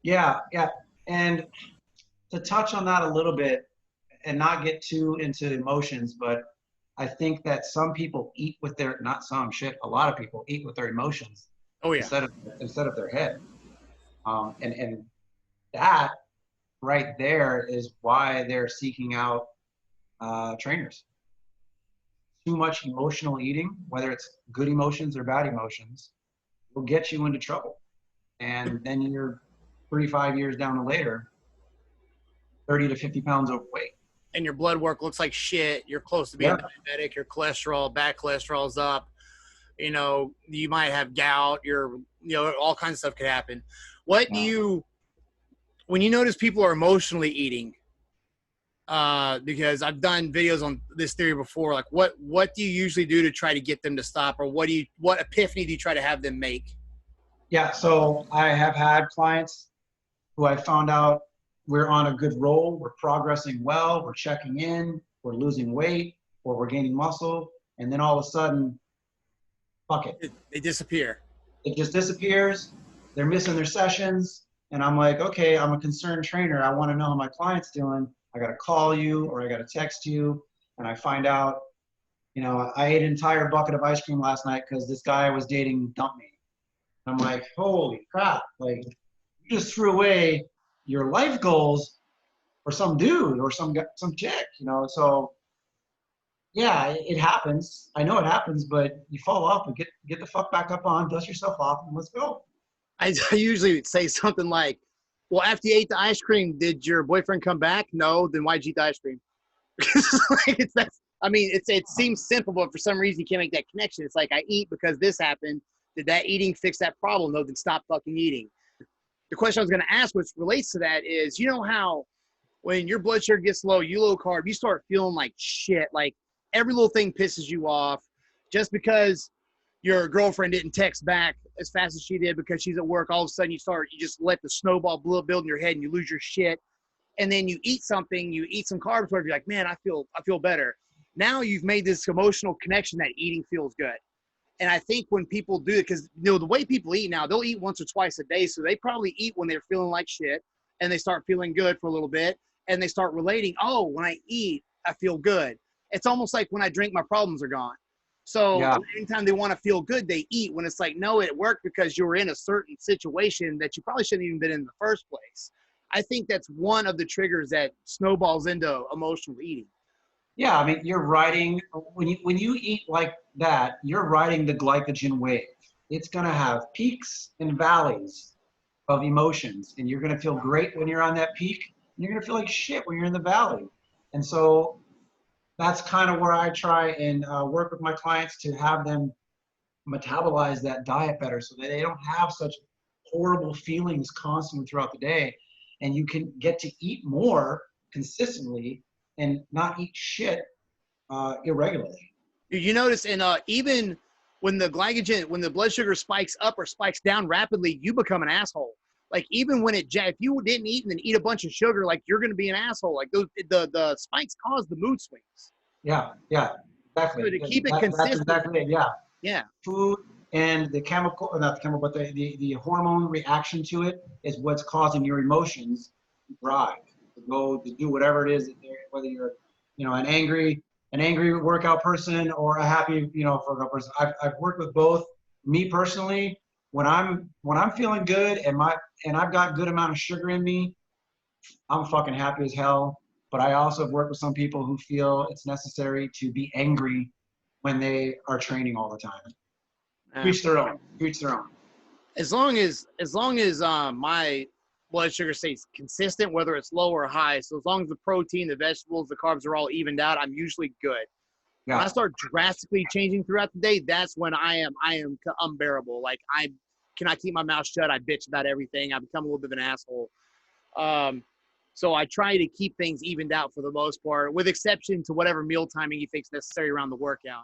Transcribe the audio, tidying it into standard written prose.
Yeah, yeah. And to touch on that a little bit and not get too into emotions, but I think that some people eat with their, not some shit, a lot of people eat with their emotions Oh yeah. instead of instead of their head. And that right there is why they're seeking out trainers. Too much emotional eating, whether it's good emotions or bad emotions, will get you into trouble. And then you're 35 years down the later, 30 to 50 pounds overweight. And your blood work looks like shit. You're close to being Yeah. diabetic. Your cholesterol, bad cholesterol's up. You know, you might have gout. All kinds of stuff could happen. What do Yeah. you, when you notice people are emotionally eating, because I've done videos on this theory before, like what do you usually do to try to get them to stop, or what epiphany do you try to have them make? Yeah. So I have had clients who I found out we're on a good roll, we're progressing well, we're checking in, we're losing weight, or we're gaining muscle, and then all of a sudden, fuck it. They disappear. It just disappears. They're missing their sessions. And I'm like, okay, I'm a concerned trainer. I want to know how my client's doing. I got to call you or I got to text you. And I find out, I ate an entire bucket of ice cream last night because this guy I was dating dumped me. I'm like, holy crap. Like, you just threw away your life goals for some dude or some chick, So yeah, it happens. I know it happens, but you fall off and get the fuck back up on, dust yourself off, and let's go. I usually say something like, well, after you ate the ice cream, did your boyfriend come back? No. Then why'd you eat the ice cream? It seems simple, but for some reason you can't make that connection. It's like, I eat because this happened. Did that eating fix that problem? No, then stop fucking eating. The question I was going to ask, which relates to that, is, you know how when your blood sugar gets low, you low carb, you start feeling like shit. Like every little thing pisses you off just because your girlfriend didn't text back as fast as she did because she's at work. All of a sudden you just let the snowball build in your head and you lose your shit. And then you eat something, you eat some carbs, where you're like, man, I feel better. Now you've made this emotional connection that eating feels good. And I think when people do it, because the way people eat now, they'll eat once or twice a day. So they probably eat when they're feeling like shit and they start feeling good for a little bit. And they start relating, oh, when I eat, I feel good. It's almost like when I drink, my problems are gone. So Yeah. anytime they want to feel good, they eat, when it's like, no, it worked because you were in a certain situation that you probably shouldn't even been in the first place. I think that's one of the triggers that snowballs into emotional eating. Yeah, I mean, you're riding when you eat like that, you're riding the glycogen wave. It's gonna have peaks and valleys of emotions, and you're gonna feel great when you're on that peak, and you're gonna feel like shit when you're in the valley. And so that's kind of where I try and work with my clients to have them metabolize that diet better, so that they don't have such horrible feelings constantly throughout the day, and you can get to eat more consistently and not eat shit irregularly. You notice, and even when the blood sugar spikes up or spikes down rapidly, you become an asshole. Like even when if you didn't eat and then eat a bunch of sugar, like you're going to be an asshole. Like the spikes cause the mood swings. Yeah, yeah, So exactly. to keep it That's consistent, exactly it. Yeah, yeah. food and the chemical, not the chemical, but the hormone reaction to it is what's causing your emotions to drive, to go to do whatever it is, whether you're, an angry workout person or a happy, workout person. I've worked with both. Me personally, when I'm feeling good and I've got good amount of sugar in me, I'm fucking happy as hell. But I also have worked with some people who feel it's necessary to be angry when they are training all the time. Uh, Each their own. Each their own. as long as my blood sugar stays consistent, whether it's low or high, so as long as the protein, the vegetables, the carbs are all evened out, I'm usually good. When I Yeah. start drastically changing throughout the day, that's when I am unbearable. Like I cannot keep my mouth shut. I bitch about everything. I become a little bit of an asshole. Um, so I try to keep things evened out for the most part, with exception to whatever meal timing you think's necessary around the workout.